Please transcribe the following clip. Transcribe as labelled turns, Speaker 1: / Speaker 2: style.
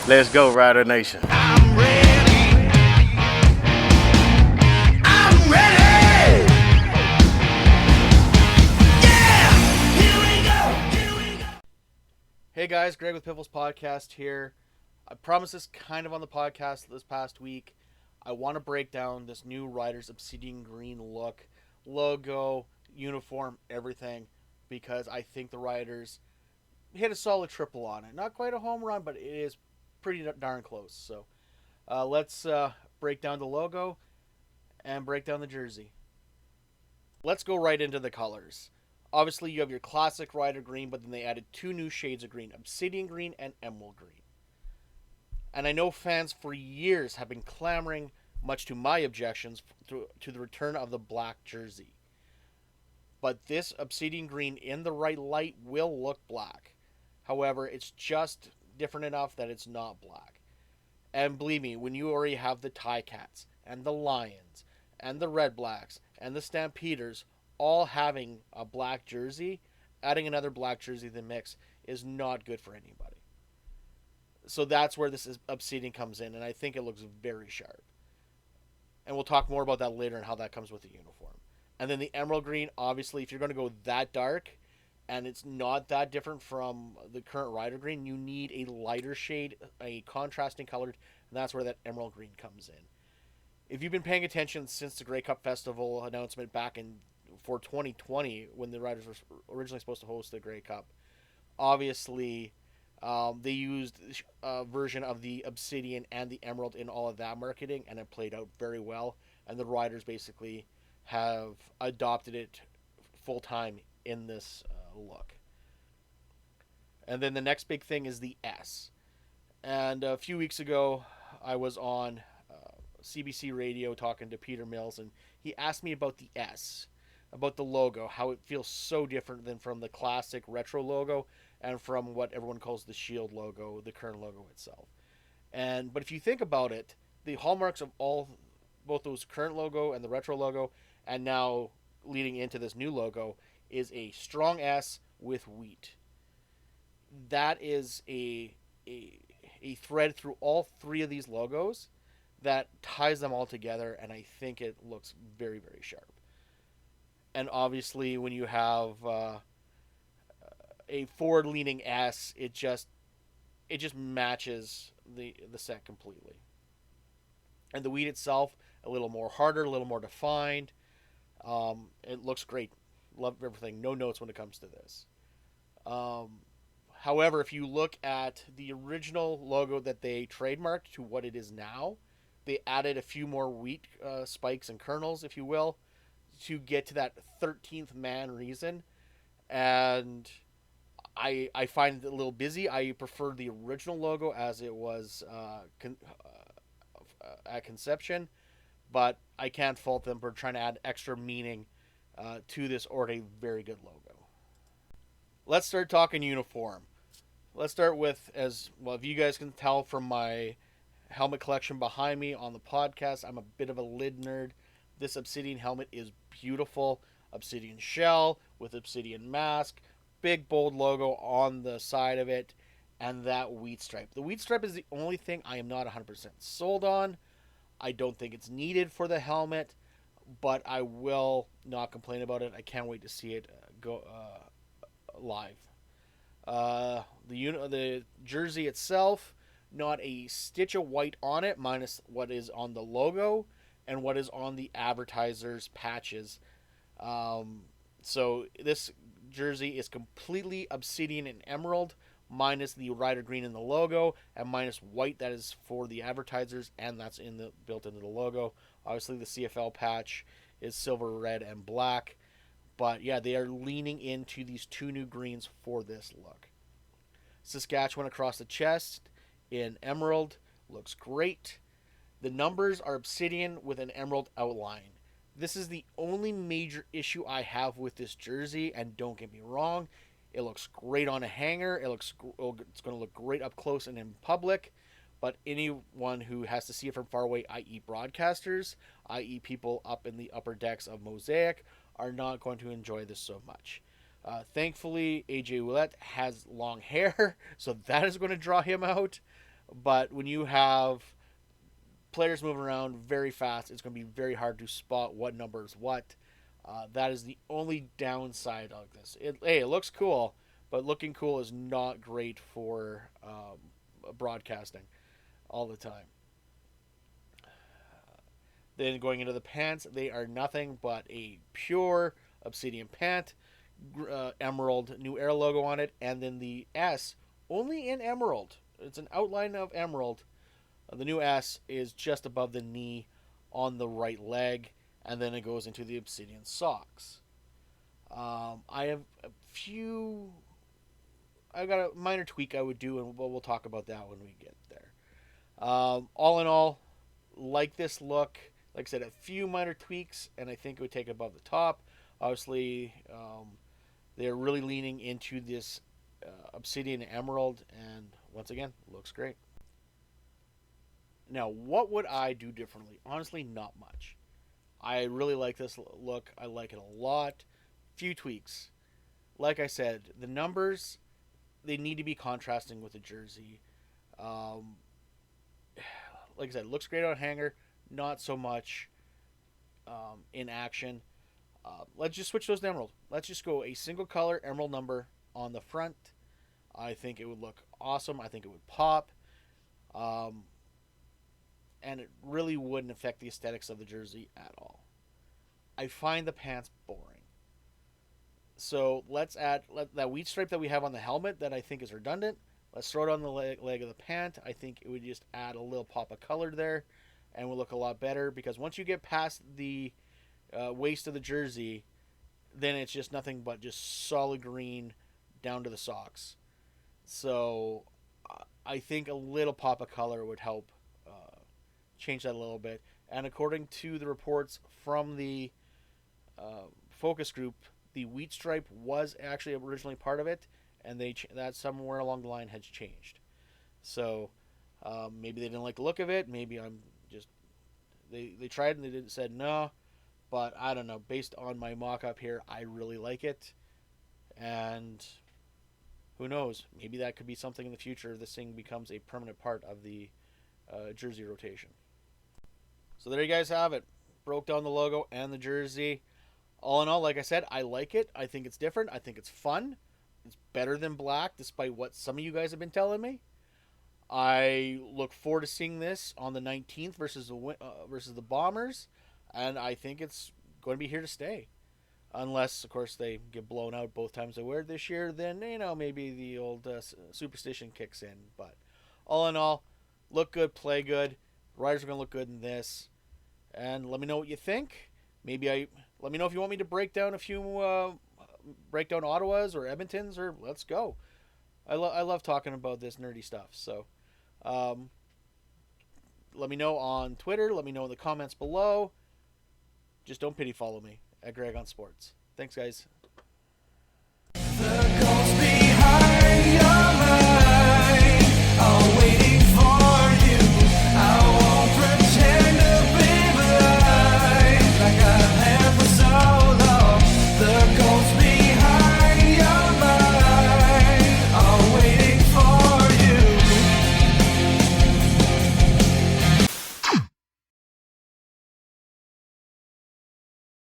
Speaker 1: Let's go, Ridernation.
Speaker 2: I'm ready. I'm ready. Yeah, here we go. Here we go.
Speaker 3: Hey guys, Greg with Piffles podcast here. I promised this kind of on the podcast this past week. I want to break down this new Riders Obsidian Green look, logo, uniform, everything, because I think the Riders hit a solid triple on it. Not quite a home run, but it is pretty darn close. So let's break down the logo and break down the jersey. Let's go right into the colors. Obviously, you have your classic Rider green, but then they added two new shades of green, Obsidian green and Emerald green. And I know fans for years have been clamoring, much to my objections, to the return of the black jersey. But this Obsidian green in the right light will look black. However, it's just different enough that it's not black. And believe me, when you already have the Ticats and the Lions and the Red Blacks and the Stampeders all having a black jersey, adding another black jersey to the mix is not good for anybody. So that's where this Obsidian comes in, and I think it looks very sharp. And we'll talk more about that later and how that comes with the uniform. And then the Emerald Green, obviously, if you're going to go that dark, and it's not that different from the current Rider Green, you need a lighter shade, a contrasting color, and that's where that Emerald Green comes in. If you've been paying attention since the Grey Cup Festival announcement back in for 2020, when the Riders were originally supposed to host the Grey Cup, obviously they used a version of the Obsidian and the Emerald in all of that marketing, and it played out very well. And the Riders basically have adopted it full time in this look. And then the next big thing is the S. And a few weeks ago, I was on CBC radio talking to Peter Mills, and he asked me about the S, about the logo, how it feels so different than from the classic retro logo and from what everyone calls the Shield logo, the current logo itself. But if you think about it, the hallmarks of both those current logo and the retro logo, and now leading into this new logo, is a strong S with wheat. That is a thread through all three of these logos that ties them all together, and I think it looks very, very sharp. And obviously, when you have a forward-leaning S, it just matches the set completely. And the wheat itself, a little more harder, a little more defined. It looks great. Love everything. No notes when it comes to this. However, if you look at the original logo that they trademarked to what it is now, they added a few more wheat spikes and kernels, if you will, to get to that 13th man reason. And I find it a little busy. I prefer the original logo as it was at conception, but I can't fault them for trying to add extra meaning to this already very good logo. Let's start talking uniform. Let's start with, as well, if you guys can tell from my helmet collection behind me on the podcast, I'm a bit of a lid nerd. This Obsidian helmet is beautiful. Obsidian shell with Obsidian mask, big bold logo on the side of it, and that wheat stripe. The wheat stripe is the only thing I am not 100% sold on. I don't think it's needed for the helmet, but I will not complain about it. I can't wait to see it go live. The jersey itself, not a stitch of white on it, minus what is on the logo and what is on the advertisers' patches. So this jersey is completely Obsidian and Emerald, minus the Rider Green in the logo, and minus white that is for the advertisers, and that's built into the logo. Obviously, the CFL patch is silver, red, and black. But yeah, they are leaning into these two new greens for this look. Saskatchewan across the chest in Emerald looks great. The numbers are Obsidian with an Emerald outline. This is the only major issue I have with this jersey, and don't get me wrong, it looks great on a hanger. It's going to look great up close and in public. But anyone who has to see it from far away, i.e. broadcasters, i.e. people up in the upper decks of Mosaic, are not going to enjoy this so much. Thankfully, AJ Ouellette has long hair, so that is going to draw him out. But when you have players moving around very fast, it's going to be very hard to spot what number is what. That is the only downside of this. It looks cool, but looking cool is not great for broadcasting all the time. Then going into the pants, they are nothing but a pure obsidian pant, emerald new air logo on it, and then the S only in emerald. It's an outline of emerald. The new S is just above the knee on the right leg, and then it goes into the obsidian socks. I have a few. I got a minor tweak I would do, and we'll talk about that when we get there. All in all, like this look. Like I said, a few minor tweaks, and I think it would take it above the top. Obviously, they're really leaning into this obsidian emerald, and once again, looks great. Now, what would I do differently? Honestly, not much. I really like this look. I like it a lot. Few tweaks. Like I said, the numbers they need to be contrasting with the jersey. Um, like I said, it looks great on a hanger. Not so much in action. Let's just switch those to emerald. Let's just go a single color emerald number on the front. I think it would look awesome. I think it would pop. Um, and it really wouldn't affect the aesthetics of the jersey at all. I find the pants boring. So let's add that wheat stripe that we have on the helmet that I think is redundant. Let's throw it on the leg of the pant. I think it would just add a little pop of color there and will look a lot better because once you get past the waist of the jersey, then it's just nothing but just solid green down to the socks. So I think a little pop of color would help change that a little bit. And according to the reports from the focus group, the wheat stripe was actually originally part of it, and that somewhere along the line has changed. So maybe they didn't like the look of it. Maybe I'm just they tried and they didn't said no, but I don't know. Based on my mock-up here, I really like it, and who knows? Maybe that could be something in the future. If this thing becomes a permanent part of the jersey rotation. So there you guys have it. Broke down the logo and the jersey. All in all, like I said, I like it. I think it's different. I think it's fun. It's better than black, despite what some of you guys have been telling me. I look forward to seeing this on the 19th versus the Bombers, and I think it's going to be here to stay. Unless, of course, they get blown out both times they wear it this year, then maybe the old superstition kicks in. But all in all, look good, play good. Riders are going to look good in this, and let me know what you think. Let me know if you want me to break down a few Ottawas or Edmontons, or let's go. I love talking about this nerdy stuff. So, um, let me know on Twitter. Let me know in the comments below. Just don't pity follow me at Greg on Sports. Thanks, guys.